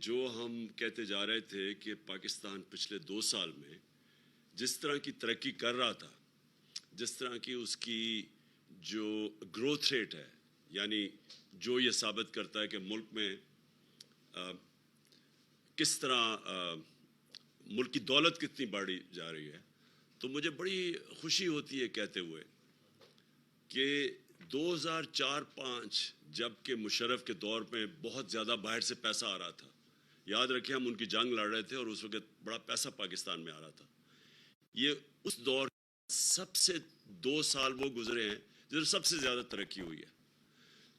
جو ہم کہتے جا رہے تھے کہ پاکستان پچھلے 2 سال میں جس طرح کی ترقی کر رہا تھا، جس طرح کی اس کی جو گروتھ ریٹ ہے، یعنی جو یہ ثابت کرتا ہے کہ ملک میں کس طرح ملک کی دولت کتنی بڑھی جا رہی ہے، تو مجھے بڑی خوشی ہوتی ہے کہتے ہوئے کہ 2004-05 جب کہ مشرف کے دور میں بہت زیادہ باہر سے پیسہ آ رہا تھا، یاد رکھیں ہم ان کی جنگ لڑ رہے تھے اور اس وقت بڑا پیسہ پاکستان میں آ رہا تھا. یہ اس دور سب سے 2 سال وہ گزرے ہیں جس سب سے زیادہ ترقی ہوئی ہے.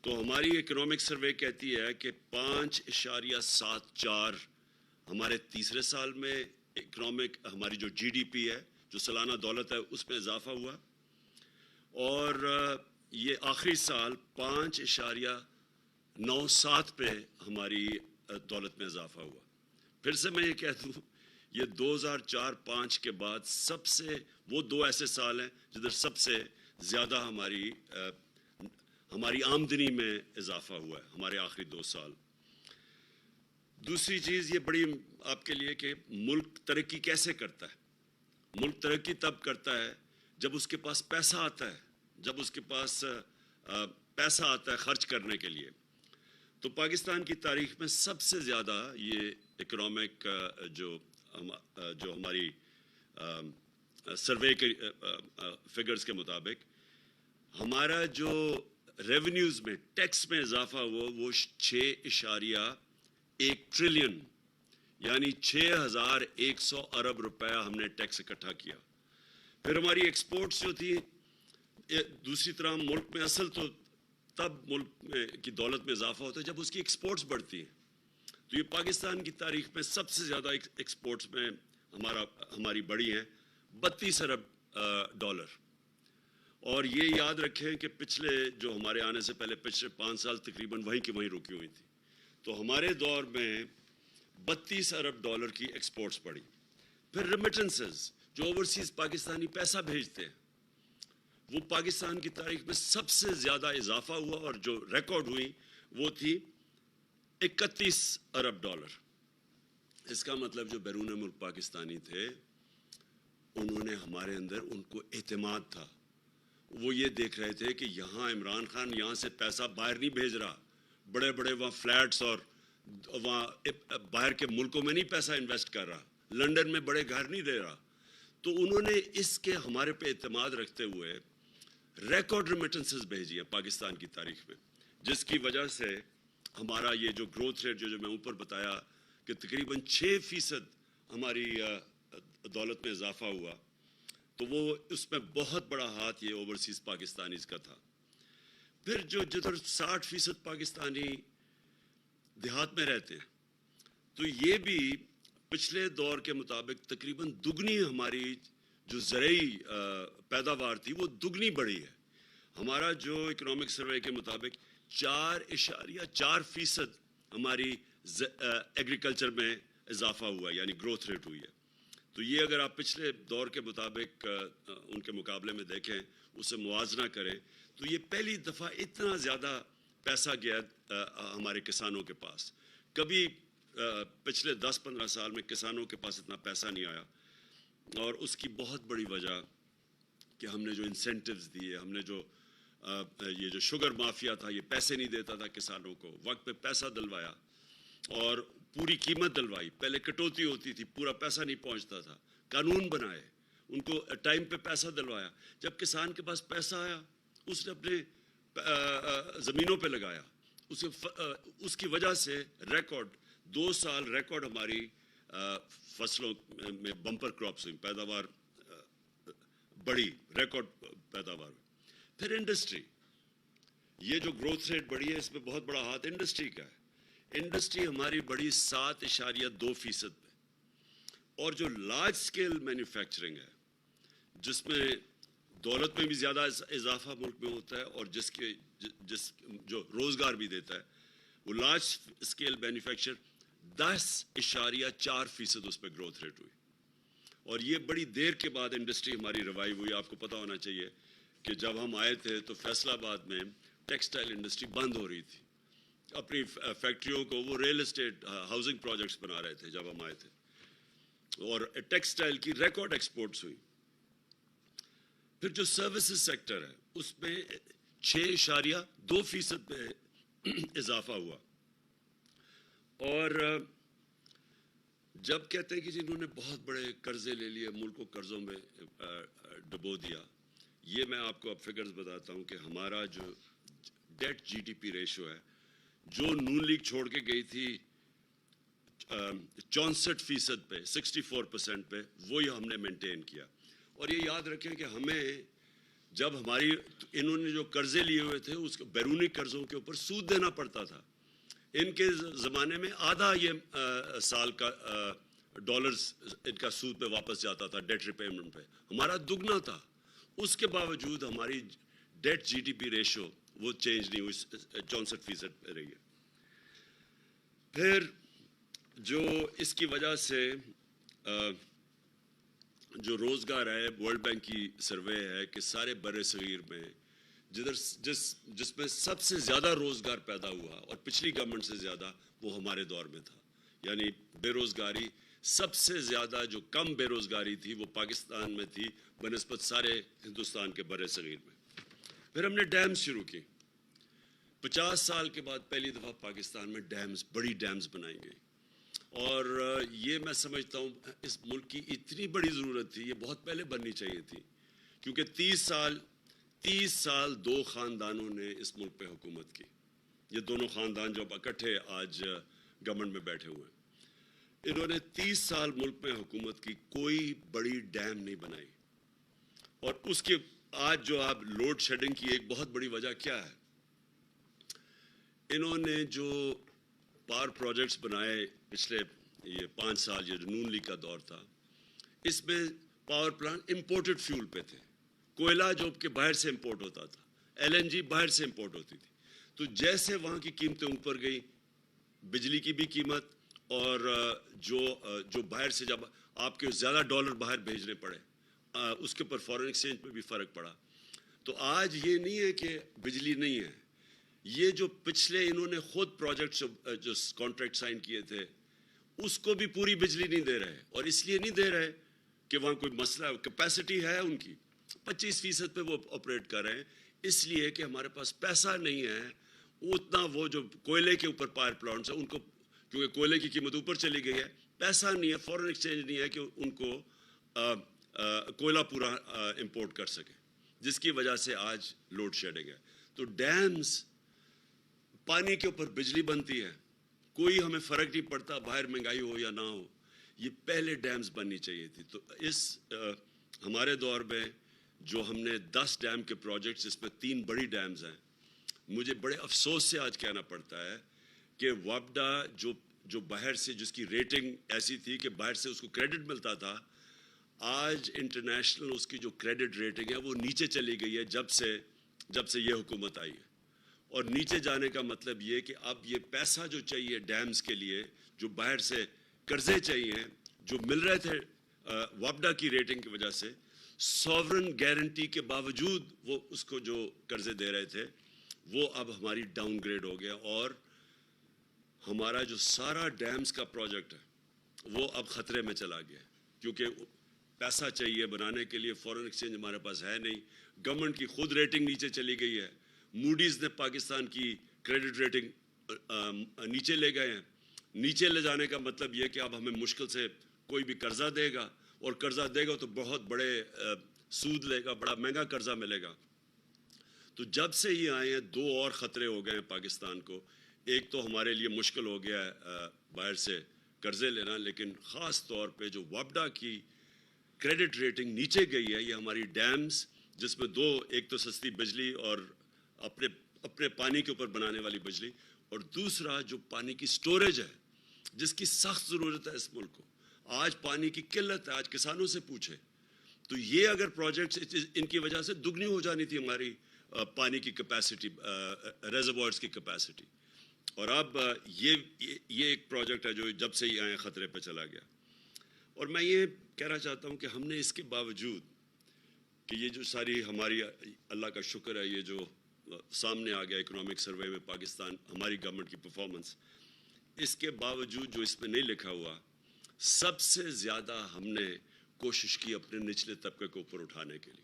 تو ہماری اکنامک سروے کہتی ہے کہ 5.74 ہمارے تیسرے سال میں اکنامک ہماری جو جی ڈی پی ہے، جو سالانہ دولت ہے، اس میں اضافہ ہوا، اور یہ آخری سال 5.97 پہ ہماری دولت میں اضافہ ہوا. پھر سے میں یہ کہہ دوں، یہ 2004-05 کے بعد سب سے وہ 2 ایسے سال ہیں جدھر سب سے زیادہ ہماری آمدنی میں اضافہ ہوا ہے، ہمارے آخری 2 سال. دوسری چیز یہ بڑی آپ کے لیے کہ ملک ترقی کیسے کرتا ہے. ملک ترقی تب کرتا ہے جب اس کے پاس پیسہ آتا ہے، جب اس کے پاس پیسہ آتا ہے خرچ کرنے کے لیے. تو پاکستان کی تاریخ میں سب سے زیادہ یہ اکنامک جو ہماری سروے کے فگرز کے مطابق ہمارا جو ریونیوز میں ٹیکس میں اضافہ ہوا وہ 6.1 ٹریلین یعنی 6100 ارب روپیہ ہم نے ٹیکس اکٹھا کیا. پھر ہماری ایکسپورٹس جو تھی، دوسری طرح ملک میں اصل تو تب ملک میں کی دولت میں اضافہ ہوتا ہے جب اس کی ایکسپورٹس بڑھتی ہیں. تو یہ پاکستان کی تاریخ میں سب سے زیادہ ایکسپورٹس میں ہماری بڑھی ہیں 32 ارب ڈالر. اور یہ یاد رکھیں کہ پچھلے جو ہمارے آنے سے پہلے پچھلے 5 سال تقریباً وہیں کی وہیں رکی ہوئی تھی. تو ہمارے دور میں 32 ارب ڈالر کی ایکسپورٹس بڑھی. پھر ریمیٹنسز جو اوورسیز پاکستانی پیسہ بھیجتے ہیں، وہ پاکستان کی تاریخ میں سب سے زیادہ اضافہ ہوا، اور جو ریکارڈ ہوئی وہ تھی 31 ارب ڈالر. اس کا مطلب جو بیرون ملک پاکستانی تھے انہوں نے ہمارے اندر، ان کو اعتماد تھا. وہ یہ دیکھ رہے تھے کہ یہاں عمران خان یہاں سے پیسہ باہر نہیں بھیج رہا، بڑے بڑے وہاں فلیٹس اور وہاں باہر کے ملکوں میں نہیں پیسہ انویسٹ کر رہا، لنڈن میں بڑے گھر نہیں دے رہا. تو انہوں نے اس کے ہمارے پہ اعتماد رکھتے ہوئے ریکارڈ ریمیٹنسز بھیجی ہیں پاکستان کی تاریخ میں، جس کی وجہ سے ہمارا یہ جو گروتھ ریٹ جو میں اوپر بتایا کہ تقریباً 6% ہماری دولت میں اضافہ ہوا. تو وہ اس میں بہت بڑا ہاتھ یہ اوورسیز پاکستانیز کا تھا. پھر جدھر 60% پاکستانی دیہات میں رہتے ہیں، تو یہ بھی پچھلے دور کے مطابق تقریباً دگنی ہماری جو زرعی پیداوار تھی وہ دگنی بڑھی ہے. ہمارا جو اکنامک سروے کے مطابق 4.4% ہماری ایگریکلچر میں اضافہ ہوا، یعنی گروتھ ریٹ ہوئی ہے. تو یہ اگر آپ پچھلے دور کے مطابق ان کے مقابلے میں دیکھیں، اسے موازنہ کریں، تو یہ پہلی دفعہ اتنا زیادہ پیسہ گیا ہمارے کسانوں کے پاس. کبھی پچھلے 10-15 سال میں کسانوں کے پاس اتنا پیسہ نہیں آیا. اور اس کی بہت بڑی وجہ کہ ہم نے جو انسینٹیوز دیے، ہم نے جو یہ جو شوگر مافیا تھا، یہ پیسے نہیں دیتا تھا کسانوں کو، وقت پہ پیسہ دلوایا اور پوری قیمت دلوائی. پہلے کٹوتی ہوتی تھی، پورا پیسہ نہیں پہنچتا تھا، قانون بنائے، ان کو ٹائم پہ پیسہ دلوایا. جب کسان کے پاس پیسہ آیا، اس نے اپنے زمینوں پہ لگایا. اس کی وجہ سے ریکارڈ 2 سال ریکارڈ ہماری فصلوں میں بمپر کراپس ہوئی، پیداوار بڑی، ریکارڈ پیداوار ہوئی. پھر انڈسٹری، یہ جو گروتھ ریٹ بڑھی ہے اس میں بہت بڑا ہاتھ انڈسٹری کا ہے. انڈسٹری ہماری بڑی 7.2% پہ. اور جو لارج سکیل مینوفیکچرنگ ہے، جس میں دولت میں بھی زیادہ اضافہ ملک میں ہوتا ہے اور جو روزگار بھی دیتا ہے، وہ لارج سکیل مینوفیکچر 10.4% اس پہ گروتھ ریٹ ہوئی. اور یہ بڑی دیر کے بعد انڈسٹری ہماری ریوائیو ہوئی. آپ کو پتہ ہونا چاہیے کہ جب ہم آئے تھے تو فیصل آباد میں ٹیکسٹائل انڈسٹری بند ہو رہی تھی. اپنی فیکٹریوں کو وہ ریل اسٹیٹ ہاؤسنگ پروجیکٹس بنا رہے تھے جب ہم آئے تھے، اور ٹیکسٹائل کی ریکارڈ ایکسپورٹس ہوئی. پھر جو سروسز سیکٹر ہے اس میں 6.2% پہ اضافہ ہوا. اور جب کہتے ہیں کہ جنہوں نے بہت بڑے قرضے لے لیے، ملک کو قرضوں میں ڈبو دیا، یہ میں آپ کو اب فگرز بتاتا ہوں کہ ہمارا جو ڈیٹ جی ڈی پی ریشو ہے، جو نون لیگ چھوڑ کے گئی تھی 64% پہ، 64% پہ، وہی ہم نے مینٹین کیا. اور یہ یاد رکھیں کہ ہمیں جب ہماری انہوں نے جو قرضے لیے ہوئے تھے اس بیرونی قرضوں کے اوپر سود دینا پڑتا تھا. ان کے زمانے میں آدھا یہ سال کا ڈالرز ان کا سود پہ واپس جاتا تھا ڈیٹ ریپیمنٹ پہ، ہمارا دگنا تھا. اس کے باوجود ہماری ڈیٹ جی ڈی پی ریشو وہ چینج نہیں ہوئی، 64% پہ رہی ہے. پھر جو اس کی وجہ سے جو روزگار ہے، ورلڈ بینک کی سروے ہے کہ سارے بر صغیر میں جس میں سب سے زیادہ روزگار پیدا ہوا اور پچھلی گورنمنٹ سے زیادہ، وہ ہمارے دور میں تھا. یعنی بے روزگاری سب سے زیادہ جو کم بے روزگاری تھی وہ پاکستان میں تھی بنسبت سارے ہندوستان کے بر صغیر میں. پھر ہم نے ڈیمز شروع کی. 50 سال کے بعد پہلی دفعہ پاکستان میں ڈیمز، بڑی ڈیمز بنائی گئی. اور یہ میں سمجھتا ہوں اس ملک کی اتنی بڑی ضرورت تھی، یہ بہت پہلے بننی چاہیے تھی، کیونکہ 30 سال دو خاندانوں نے اس ملک پہ حکومت کی. یہ دونوں خاندان جو اکٹھے آج گورنمنٹ میں بیٹھے ہوئے ہیں، انہوں نے 30 سال ملک میں حکومت کی، کوئی بڑی ڈیم نہیں بنائی. اور اس کے آج جو آپ لوڈ شیڈنگ کی ایک بہت بڑی وجہ کیا ہے؟ انہوں نے جو پاور پروجیکٹس بنائے پچھلے یہ 5 سال، یہ نون لیگ کا دور تھا، اس میں پاور پلانٹ امپورٹڈ فیول پہ تھے. کوئلہ جو کہ باہر سے امپورٹ ہوتا تھا، ایل این جی باہر سے امپورٹ ہوتی تھی. تو جیسے وہاں کی قیمتیں اوپر گئی، بجلی کی بھی قیمت، اور جو باہر سے جب آپ کے زیادہ ڈالر باہر بھیجنے پڑے، اس کے اوپر فارن ایکسچینج پہ بھی فرق پڑا. تو آج یہ نہیں ہے کہ بجلی نہیں ہے، یہ جو پچھلے انہوں نے خود پروجیکٹ جو کانٹریکٹ سائن کیے تھے اس کو بھی پوری بجلی نہیں دے رہے. اور اس لیے نہیں دے رہے کہ وہاں کوئی مسئلہ ہے، کیپیسٹی ہے ان کی 25% پہ وہ آپریٹ کر رہے ہیں، اس لیے کہ ہمارے پاس پیسہ نہیں ہے اتنا. وہ جو کوئلے کے اوپر پاور پلانٹس ہیں ان کو، کیونکہ کوئلے کی قیمت اوپر چلی گئی ہے، پیسہ نہیں ہے، فارن ایکسچینج نہیں ہے کہ ان کو کوئلہ پورا امپورٹ کر سکے، جس کی وجہ سے آج لوڈ شیڈنگ ہے. تو ڈیمز، پانی کے اوپر بجلی بنتی ہے، کوئی ہمیں فرق نہیں پڑتا باہر مہنگائی ہو یا نہ ہو، یہ پہلے ڈیمز بننی چاہیے تھی. تو اس ہمارے دور میں جو ہم نے 10 ڈیم کے پروجیکٹس، اس میں 3 بڑی ڈیمز ہیں. مجھے بڑے افسوس سے آج کہنا پڑتا ہے کہ وابڈا جو باہر سے، جس کی ریٹنگ ایسی تھی کہ باہر سے اس کو کریڈٹ ملتا تھا، آج انٹرنیشنل اس کی جو کریڈٹ ریٹنگ ہے وہ نیچے چلی گئی ہے جب سے یہ حکومت آئی ہے. اور نیچے جانے کا مطلب یہ کہ اب یہ پیسہ جو چاہیے ڈیمز کے لیے، جو باہر سے قرضے چاہیے، جو مل رہے تھے وابڈا کی ریٹنگ کی وجہ سے، سوورن گارنٹی کے باوجود وہ اس کو جو قرضے دے رہے تھے، وہ اب ہماری ڈاؤن گریڈ ہو گیا. اور ہمارا جو سارا ڈیمز کا پروجیکٹ ہے وہ اب خطرے میں چلا گیا، کیونکہ پیسہ چاہیے بنانے کے لیے، فارن ایکسچینج ہمارے پاس ہے نہیں، گورنمنٹ کی خود ریٹنگ نیچے چلی گئی ہے. موڈیز نے پاکستان کی کریڈٹ ریٹنگ نیچے لے گئے ہیں. نیچے لے جانے کا مطلب یہ کہ اب ہمیں مشکل سے کوئی بھی قرضہ دے گا، اور قرضہ دے گا تو بہت بڑے سود لے گا، بڑا مہنگا قرضہ ملے گا. تو جب سے یہ آئے ہیں 2 اور خطرے ہو گئے ہیں پاکستان کو. ایک تو ہمارے لیے مشکل ہو گیا ہے باہر سے قرضے لینا، لیکن خاص طور پہ جو وابڈا کی کریڈٹ ریٹنگ نیچے گئی ہے، یہ ہماری ڈیمز، جس میں 2، ایک تو سستی بجلی اور اپنے پانی کے اوپر بنانے والی بجلی، اور دوسرا جو پانی کی سٹوریج ہے جس کی سخت ضرورت ہے اس ملک کو. آج پانی کی قلت ہے، آج کسانوں سے پوچھے تو یہ اگر پروجیکٹس، ان کی وجہ سے دگنی ہو جانی تھی ہماری پانی کی کیپیسٹی، ریزروائرز کی کیپیسٹی. اور اب یہ ایک پروجیکٹ ہے جو جب سے یہ آئے خطرے پہ چلا گیا. اور میں یہ کہنا چاہتا ہوں کہ ہم نے اس کے باوجود کہ یہ جو ساری ہماری، اللہ کا شکر ہے، یہ جو سامنے آ گیا اکنامک سروے میں پاکستان ہماری گورنمنٹ کی پرفارمنس. اس کے باوجود جو اس میں نہیں لکھا ہوا, سب سے زیادہ ہم نے کوشش کی اپنے نچلے طبقے کو اوپر اٹھانے کے لیے.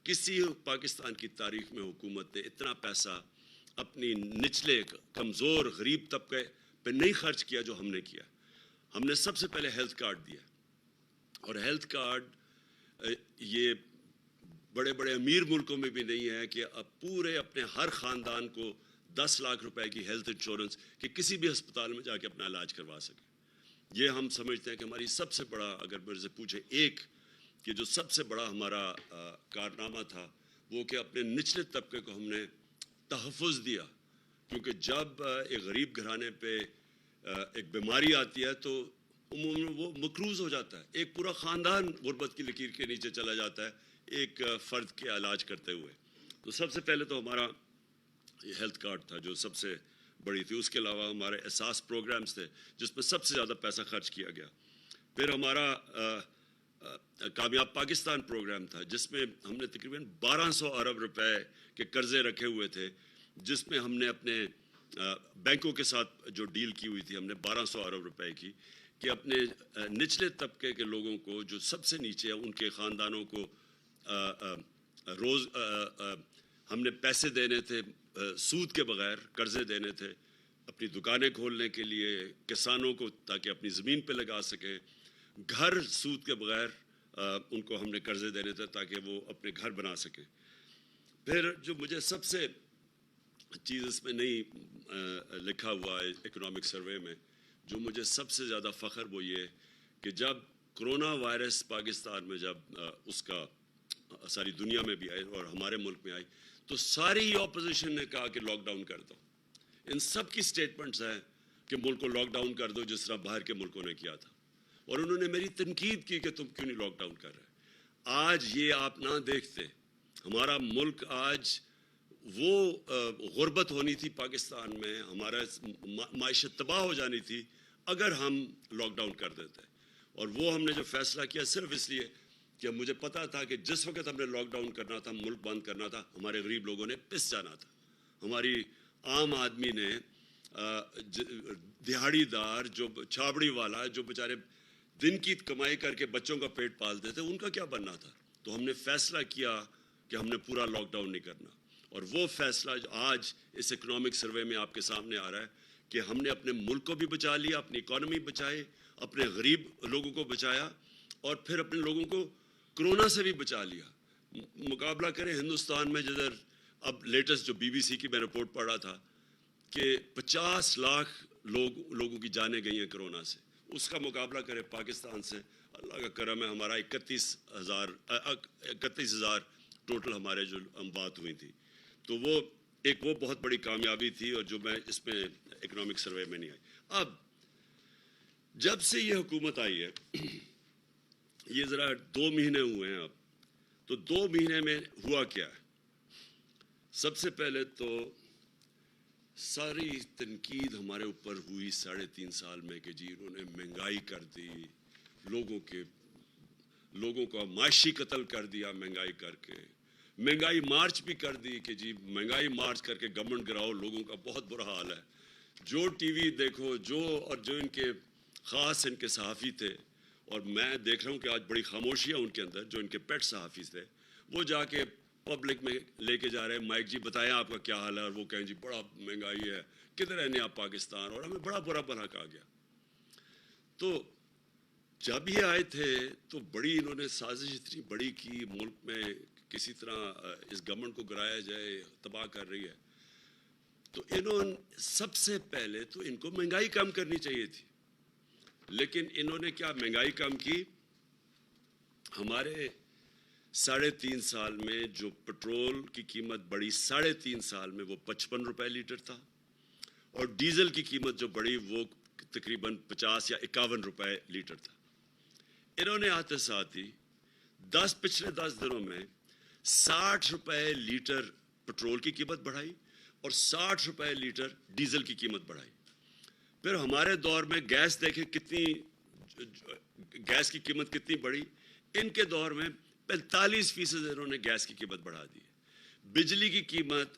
کسی پاکستان کی تاریخ میں حکومت نے اتنا پیسہ اپنی نچلے کمزور غریب طبقے پہ نہیں خرچ کیا جو ہم نے کیا. ہم نے سب سے پہلے ہیلتھ کارڈ دیا, اور ہیلتھ کارڈ یہ بڑے بڑے امیر ملکوں میں بھی نہیں ہے کہ اب پورے اپنے ہر خاندان کو 10 لاکھ روپے کی ہیلتھ انشورنس کہ کسی بھی ہسپتال میں جا کے اپنا علاج کروا سکے. یہ ہم سمجھتے ہیں کہ ہماری سب سے بڑا, اگر میرے سے پوچھے ایک کہ جو سب سے بڑا ہمارا کارنامہ تھا, وہ کہ اپنے نچلے طبقے کو ہم نے تحفظ دیا. کیونکہ جب ایک غریب گھرانے پہ ایک بیماری آتی ہے تو عموماً وہ مقروض ہو جاتا ہے, ایک پورا خاندان غربت کی لکیر کے نیچے چلا جاتا ہے ایک فرد کے علاج کرتے ہوئے. تو سب سے پہلے تو ہمارا ہیلتھ کارڈ تھا جو سب سے بڑی تھی. اس کے علاوہ ہمارے احساس پروگرامز تھے جس میں سب سے زیادہ پیسہ خرچ کیا گیا. پھر ہمارا کامیاب پاکستان پروگرام تھا جس میں ہم نے تقریباً 1200 ارب روپے کے قرضے رکھے ہوئے تھے, جس میں ہم نے اپنے بینکوں کے ساتھ جو ڈیل کی ہوئی تھی ہم نے 1200 ارب روپے کی, کہ اپنے نچلے طبقے کے لوگوں کو جو سب سے نیچے ہیں ان کے خاندانوں کو روز ہم نے پیسے دینے تھے سود کے بغیر, قرضے دینے تھے اپنی دکانیں کھولنے کے لیے, کسانوں کو تاکہ اپنی زمین پہ لگا سکیں, گھر سود کے بغیر ان کو ہم نے قرضے دینے تھے تاکہ وہ اپنے گھر بنا سکیں. پھر جو مجھے سب سے چیز اس میں نہیں لکھا ہوا ہے اکنامک سروے میں, جو مجھے سب سے زیادہ فخر وہ یہ کہ جب کرونا وائرس پاکستان میں جب اس کا ساری دنیا میں بھی آئی اور ہمارے ملک میں آئی تو ساری اپوزیشن نے کہا کہ لاک ڈاؤن کر دو. ان سب کی سٹیٹمنٹس ہیں کہ ملک کو لاک ڈاؤن کر دو جس طرح باہر کے ملکوں نے کیا تھا, اور انہوں نے میری تنقید کی کہ تم کیوں نہیں لاک ڈاؤن کر رہے. آج یہ آپ نہ دیکھتے, ہمارا ملک آج وہ غربت ہونی تھی پاکستان میں, ہمارا معیشت تباہ ہو جانی تھی اگر ہم لاک ڈاؤن کر دیتے. اور وہ ہم نے جو فیصلہ کیا صرف اس لیے کہ مجھے پتا تھا کہ جس وقت ہم نے لاک ڈاؤن کرنا تھا, ملک بند کرنا تھا, ہمارے غریب لوگوں نے پس جانا تھا. ہماری عام آدمی نے, دہاڑی دار, جو چھابڑی والا, جو بیچارے دن کی کمائی کر کے بچوں کا پیٹ پالتے تھے, ان کا کیا بننا تھا. تو ہم نے فیصلہ کیا کہ ہم نے پورا لاک ڈاؤن نہیں کرنا, اور وہ فیصلہ آج اس اکنامک سروے میں آپ کے سامنے آ رہا ہے کہ ہم نے اپنے ملک کو بھی بچا لیا, اپنی اکانومی بچائی, اپنے غریب لوگوں کو بچایا, اور پھر اپنے لوگوں کو کرونا سے بھی بچا لیا. مقابلہ کریں ہندوستان میں, جدھر اب لیٹسٹ جو BBC کی میں رپورٹ پڑھ رہا تھا کہ 50 لاکھ لوگوں کی جانیں گئی ہیں کرونا سے, اس کا مقابلہ کریں پاکستان سے. اللہ کا کرم ہے ہمارا 31,000 ٹوٹل ہمارے جو بات ہوئی تھی, تو وہ ایک وہ بہت بڑی کامیابی تھی, اور جو میں اس میں اکنامک سروے میں نہیں آئی. اب جب سے یہ حکومت آئی ہے, یہ ذرا 2 مہینے ہوئے ہیں اب, تو 2 مہینے میں ہوا کیا ہے. سب سے پہلے تو ساری تنقید ہمارے اوپر ہوئی 3.5 سال میں کہ جی انہوں نے مہنگائی کر دی, لوگوں کو معاشی قتل کر دیا مہنگائی کر کے, مہنگائی مارچ بھی کر دی کہ جی مہنگائی مارچ کر کے گورنمنٹ گراؤ, لوگوں کا بہت برا حال ہے. جو ٹی وی دیکھو, جو ان کے خاص ان کے صحافی تھے, اور میں دیکھ رہا ہوں کہ آج بڑی خاموشی ہے ان کے اندر, جو ان کے پیٹ صحافی تھے, وہ جا کے پبلک میں لے کے جا رہے ہیں مائک, جی بتائیں آپ کا کیا حال ہے, اور وہ کہیں جی بڑا مہنگائی ہے, کدھر رہنے آپ پاکستان, اور ہمیں بڑا برا بھلا کہا گیا. تو جب یہ آئے تھے تو بڑی انہوں نے سازش اتنی بڑی کی, ملک میں کسی طرح اس گورنمنٹ کو گرایا جائے, تباہ کر رہی ہے. تو انہوں نے سب سے پہلے تو ان کو مہنگائی کم کرنی چاہیے تھی, لیکن انہوں نے کیا مہنگائی کم کی. ہمارے 3.5 سال میں جو پٹرول کی قیمت بڑھی 3.5 سال میں وہ 55 روپے لیٹر تھا, اور ڈیزل کی قیمت جو بڑھی وہ تقریباً 50 یا 51 روپے لیٹر تھا. انہوں نے آتے ساتھ ہی پچھلے 10 دنوں میں 60 روپے لیٹر پٹرول کی قیمت بڑھائی اور 60 روپے لیٹر ڈیزل کی قیمت بڑھائی. پھر ہمارے دور میں گیس دیکھیں گیس کی قیمت کتنی بڑھی, ان کے دور میں 45% انہوں نے گیس کی قیمت بڑھا دی. بجلی کی قیمت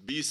20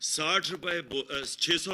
600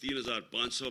3500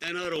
NRO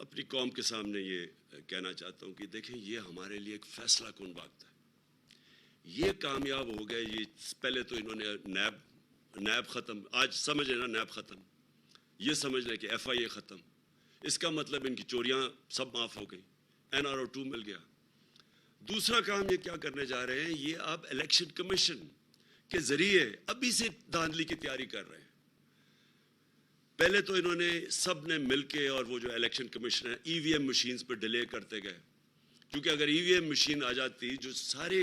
اپنی قوم کے سامنے یہ کہنا چاہتا ہوں کہ دیکھیں یہ ہمارے لیے ایک فیصلہ کن وقت ہے. یہ کامیاب ہو گئے. یہ پہلے تو انہوں نے نیب ختم, آج سمجھ لینا نیب ختم, یہ سمجھ لیں کہ ایف آئی اے ختم. اس کا مطلب ان کی چوریاں سب معاف ہو گئی, این آر او 2 مل گیا. دوسرا کام یہ کیا کرنے جا رہے ہیں, یہ اب الیکشن کمیشن کے ذریعے ابھی سے دھاندلی کی تیاری کر رہے ہیں. پہلے تو انہوں نے سب نے مل کے, اور وہ جو الیکشن کمیشن ہے ای وی ایم مشینز پہ ڈیلے کرتے گئے, کیونکہ اگر ای وی ایم مشین آ جاتی جو سارے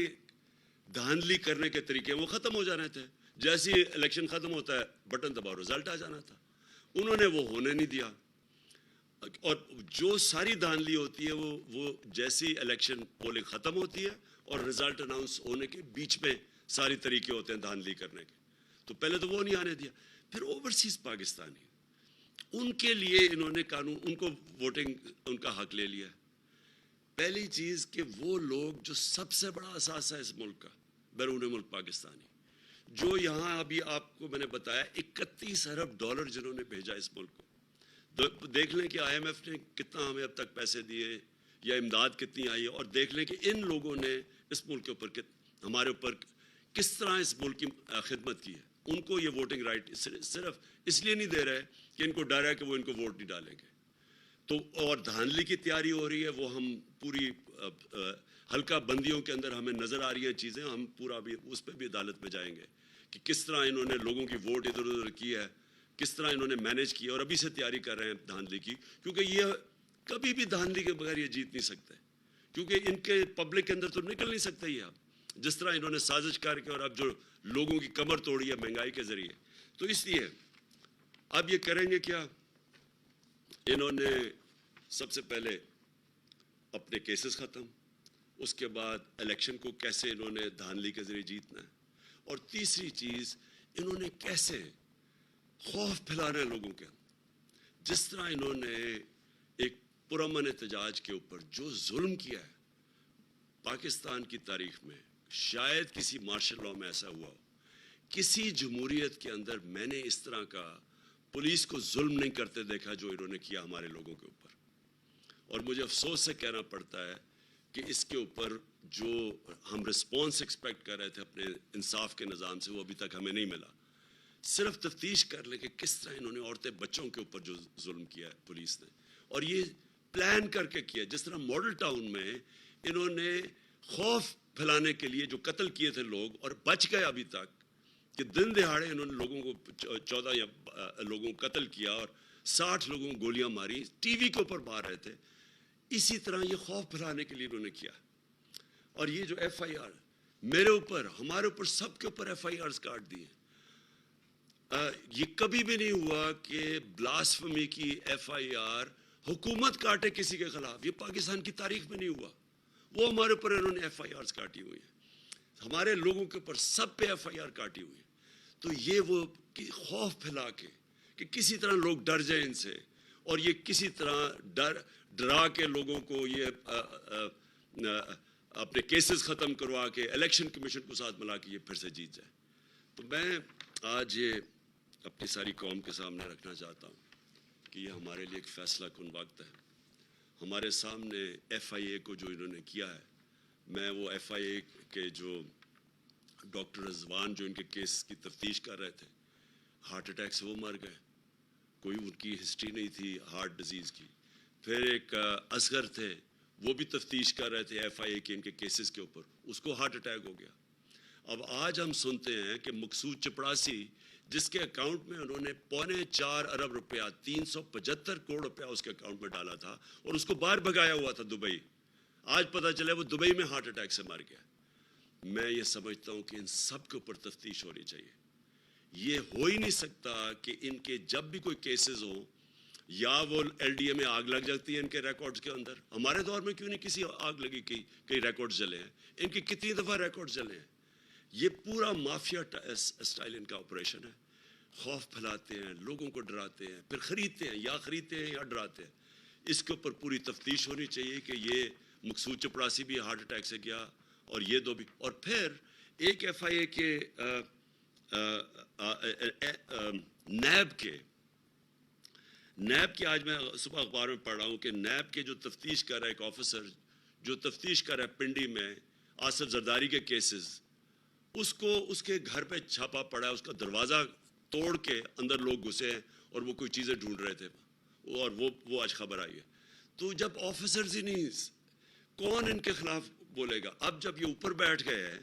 دھاندلی کرنے کے طریقے وہ ختم ہو جانے تھے. جیسے ہی الیکشن ختم ہوتا ہے بٹن دباؤ رزلٹ آ جانا تھا. انہوں نے وہ ہونے نہیں دیا, اور جو ساری دھاندلی ہوتی ہے وہ جیسی الیکشن پولنگ ختم ہوتی ہے اور رزلٹ اناؤنس ہونے کے بیچ میں ساری طریقے ہوتے ہیں دھاندلی کرنے کے. تو پہلے تو وہ نہیں آنے دیا. پھر اوورسیز پاکستانی, ان کے لیے انہوں نے قانون, ان کو ووٹنگ ان کا حق لے لیا. پہلی چیز کہ وہ لوگ جو سب سے بڑا اثاثہ ہے اس ملک کا, بیرون ملک پاکستانی, جو یہاں ابھی آپ کو میں نے بتایا 31 ارب ڈالر جنہوں نے بھیجا اس ملک کو. دیکھ لیں کہ آئی ایم ایف نے کتنا ہمیں اب تک پیسے دیے یا امداد کتنی آئی ہے, اور دیکھ لیں کہ ان لوگوں نے اس ملک کے اوپر ہمارے اوپر کس طرح اس ملک کی خدمت کی ہے. ان کو یہ ووٹنگ رائٹ صرف اس لیے نہیں دے رہے کہ ان کو ڈر ہے کہ وہ ان کو ووٹ نہیں ڈالیں گے. تو اور دھاندلی کی تیاری ہو رہی ہے, وہ ہم پوری حلقہ بندیوں کے اندر ہمیں نظر آ رہی ہیں چیزیں. ہم پورا بھی اس پہ بھی عدالت میں جائیں گے کہ کس طرح انہوں نے لوگوں کی ووٹ ادھر ادھر کی ہے, کس طرح انہوں نے مینیج کیا, اور ابھی سے تیاری کر رہے ہیں دھاندلی کی. کیونکہ یہ کبھی بھی دھاندلی کے بغیر یہ جیت نہیں سکتے, کیونکہ ان کے پبلک کے اندر تو نکل نہیں سکتا یہ. اب جس طرح انہوں نے سازش کر کے اور اب جو لوگوں کی کمر توڑی ہے مہنگائی کے ذریعے, تو اس لیے اب یہ کریں گے کیا, انہوں نے سب سے پہلے اپنے کیسز ختم, اس کے بعد الیکشن کو کیسے انہوں نے دھاندلی کے ذریعے جیتنا ہے, اور تیسری چیز انہوں نے کیسے خوف پھیلانا ہے لوگوں کے. جس طرح انہوں نے ایک پرامن احتجاج کے اوپر جو ظلم کیا ہے پاکستان کی تاریخ میں, شاید کسی مارشل لاء میں ایسا ہوا ہو. کسی جمہوریت کے اندر میں نے اس طرح کا پولیس کو ظلم نہیں کرتے دیکھا جو انہوں نے کیا ہمارے لوگوں کے اوپر. اور مجھے افسوس سے کہنا پڑتا ہے کہ اس کے اوپر جو ہم رسپانس ایکسپیکٹ کر رہے تھے اپنے انصاف کے نظام سے, وہ ابھی تک ہمیں نہیں ملا. صرف تفتیش کر لیں کہ کس طرح انہوں نے عورتیں بچوں کے اوپر جو ظلم کیا ہے پولیس نے, اور یہ پلان کر کے کیا. جس طرح ماڈل ٹاؤن میں انہوں نے خوف پھیلانے کے لیے جو قتل کیے تھے لوگ, اور بچ گئے ابھی تک, کہ دن دہاڑے انہوں نے لوگوں کو 14 یا لوگوں کو قتل کیا اور 60 لوگوں کو گولیاں ماری, ٹی وی کے اوپر مار رہے تھے. اسی طرح یہ خوف پھیلانے کے لیے انہوں نے کیا. اور یہ جو ایف آئی آر میرے اوپر, ہمارے اوپر, سب کے اوپر ایف آئی آرز کاٹ دیے. یہ کبھی بھی نہیں ہوا کہ بلاسفمی کی ایف آئی آر حکومت کاٹے کسی کے خلاف. یہ پاکستان کی تاریخ میں نہیں ہوا. وہ ہمارے اوپر انہوں نے ایف آئی آرز کاٹی ہوئی ہیں, ہمارے لوگوں کے اوپر سب پہ ایف آئی آر کاٹی ہوئی ہے. تو یہ وہ خوف پھیلا کے کہ کسی طرح لوگ ڈر جائیں ان سے, اور یہ کسی طرح ڈرا کے لوگوں کو یہ اپنے کیسز ختم کروا کے الیکشن کمیشن کو ساتھ ملا کے یہ پھر سے جیت جائے. تو میں آج یہ اپنی ساری قوم کے سامنے رکھنا چاہتا ہوں کہ یہ ہمارے لیے ایک فیصلہ کن وقت ہے. ہمارے سامنے ایف آئی اے کو جو انہوں نے کیا ہے, میں وہ ایف آئی اے کے جو ڈاکٹر رضوان جو ان کے کیس کی تفتیش کر رہے تھے, ہارٹ اٹیک سے وہ مر گئے, کوئی ان کی ہسٹری نہیں تھی ہارٹ ڈیزیز کی. پھر ایک اصغر تھے, وہ بھی تفتیش کر رہے تھے ایف آئی اے کے ان کے کیسز کے اوپر, اس کو ہارٹ اٹیک ہو گیا. اب آج ہم سنتے ہیں کہ مقصود چپڑاسی, جس کے اکاؤنٹ میں انہوں نے 4.25 ارب روپیہ 375 کروڑ روپیہ اس کے اکاؤنٹ میں ڈالا تھا, اور اس کو باہر بھگایا ہوا تھا دبئی, آج پتہ چلا وہ دبئی میں ہارٹ اٹیک سے مر گیا. میں یہ سمجھتا ہوں کہ ان سب کے اوپر تفتیش ہونی چاہیے. یہ ہو ہی نہیں سکتا کہ ان کے جب بھی کوئی کیسز ہوں, یا وہ ایل ڈی اے میں آگ لگ جاتی ہے ان کے ریکارڈز کے اندر. ہمارے دور میں کیوں نہیں کسی آگ لگی, کئی ریکارڈز جلے ہیں, ان کی کتنی دفعہ ریکارڈز جلے ہیں. یہ پورا مافیا اسٹائل ان کا آپریشن ہے. خوف پھیلاتے ہیں, لوگوں کو ڈراتے ہیں, پھر خریدتے ہیں, یا خریدتے ہیں یا ڈراتے ہیں. اس کے اوپر پوری تفتیش ہونی چاہیے کہ یہ مقصود چپڑاسی بھی ہارٹ اٹیک سے گیا, اور یہ دو بھی. اور پھر ایک ایف آئی اے کے نیب کے نیب کی آج میں صبح اخبار میں پڑھ رہا ہوں کہ نیب کے جو تفتیش کر رہا ہے ایک آفیسر جو تفتیش کر رہا ہے پنڈی میں آصف زرداری کے کیسز، اس کو اس کے گھر پہ چھاپا پڑا ہے، اس کا دروازہ توڑ کے اندر لوگ گھسے ہیں اور وہ کوئی چیزیں ڈھونڈ رہے تھے، اور وہ آج خبر آئی ہے. تو جب آفیسرز ہی نہیں، کون ان کے خلاف بولے گا؟ اب جب یہ اوپر بیٹھ گئے ہیں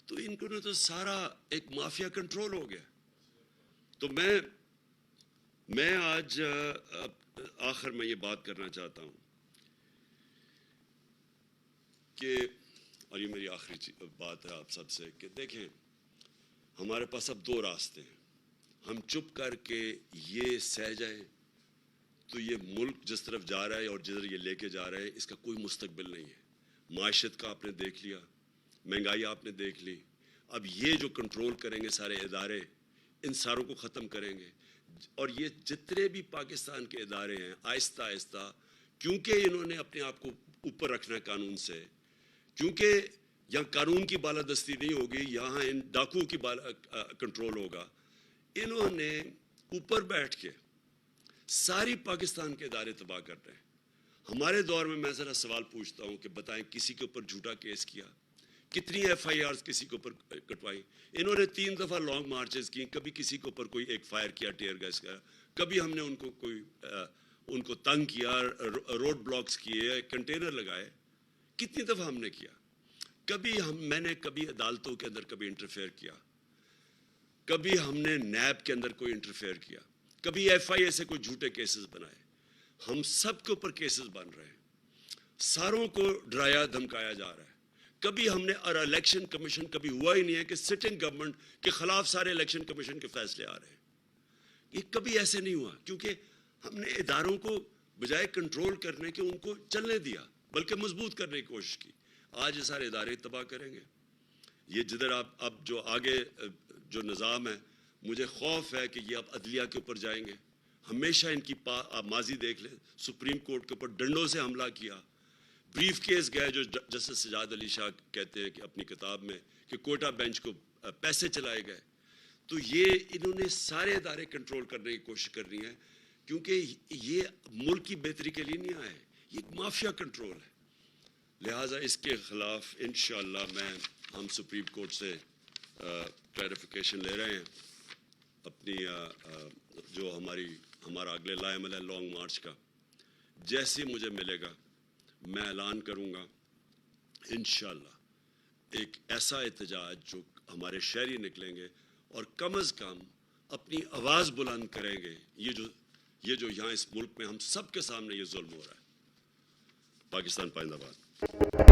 تو ان کو تو سارا ایک مافیا کنٹرول ہو گیا. تو میں آج آخر میں یہ بات کرنا چاہتا ہوں کہ، اور یہ میری آخری بات ہے آپ سب سے، کہ دیکھیں ہمارے پاس اب دو راستے ہیں. ہم چپ کر کے یہ سہ جائیں تو یہ ملک جس طرف جا رہا ہے اور جدھر یہ لے کے جا رہا ہے اس کا کوئی مستقبل نہیں ہے. معیشت کا آپ نے دیکھ لیا، مہنگائی آپ نے دیکھ لی. اب یہ جو کنٹرول کریں گے سارے ادارے، ان ساروں کو ختم کریں گے. اور یہ جتنے بھی پاکستان کے ادارے ہیں آہستہ آہستہ، کیونکہ انہوں نے اپنے آپ کو اوپر رکھنا ہے قانون سے، کیونکہ یہاں قانون کی بالادستی نہیں ہوگی، یہاں ان ڈاکوؤں کی کنٹرول ہوگا. انہوں نے اوپر بیٹھ کے ساری پاکستان کے ادارے تباہ کر رہے ہیں. ہمارے دور میں میں ذرا سوال پوچھتا ہوں کہ بتائیں کسی کے اوپر جھوٹا کیس کیا، کتنی ایف آئی آرز کسی کے اوپر کٹوائی؟ انہوں نے 3 دفعہ لانگ مارچز کی، کبھی کسی کے اوپر کوئی ایک فائر کیا ٹیئر گیس کا، کبھی ہم نے ان کو تنگ کیا، روڈ بلاکس کیے، کنٹینر لگائے. کتنی دفعہ ہم نے کیا؟ میں نے کبھی عدالتوں کے اندر کبھی انٹرفیئر کیا، کبھی ہم نے نیب کے اندر کوئی انٹرفیئر کیا، کبھی ایف آئی اے سے کوئی جھوٹے کیسز بنائے؟ ہم سب کے اوپر کیسز بن رہے ہیں، ساروں کو ڈرایا دھمکایا جا رہا ہے. کبھی ہم نے، اور الیکشن کمیشن کبھی ہوا ہی نہیں ہے کہ سٹنگ گورنمنٹ کے خلاف سارے الیکشن کمیشن کے فیصلے آ رہے ہیں. یہ کبھی ایسے نہیں ہوا، کیونکہ ہم نے اداروں کو بجائے کنٹرول کرنے کے ان کو چلنے دیا، بلکہ مضبوط کرنے کی کوشش کی. آج یہ سارے ادارے تباہ کریں گے. یہ جدھر آپ اب جو آگے جو نظام ہے، مجھے خوف ہے کہ یہ اب عدلیہ کے اوپر جائیں گے. ہمیشہ ان کی آپ ماضی دیکھ لیں، سپریم کورٹ کے اوپر ڈنڈوں سے حملہ کیا. بریف کیس گئے، جو جسٹس سجاد علی شاہ کہتے ہیں کہ اپنی کتاب میں کہ کوئٹہ بینچ کو پیسے چلائے گئے. تو یہ انہوں نے سارے ادارے کنٹرول کرنے کی کوشش کرنی ہے، کیونکہ یہ ملک کی بہتری کے لیے نہیں آئے، یہ ایک مافیا کنٹرول ہے. لہٰذا اس کے خلاف انشاءاللہ ہم سپریم کورٹ سے کلیریفیکیشن لے رہے ہیں. اپنی جو ہمارا اگلے لائے عمل ہے لانگ مارچ کا، جیسے مجھے ملے گا میں اعلان کروں گا انشاءاللہ ایک ایسا احتجاج جو ہمارے شہری نکلیں گے اور کم از کم اپنی آواز بلند کریں گے. یہ جو یہاں اس ملک میں ہم سب کے سامنے یہ ظلم ہو رہا ہے. پاکستان پائندہ باد.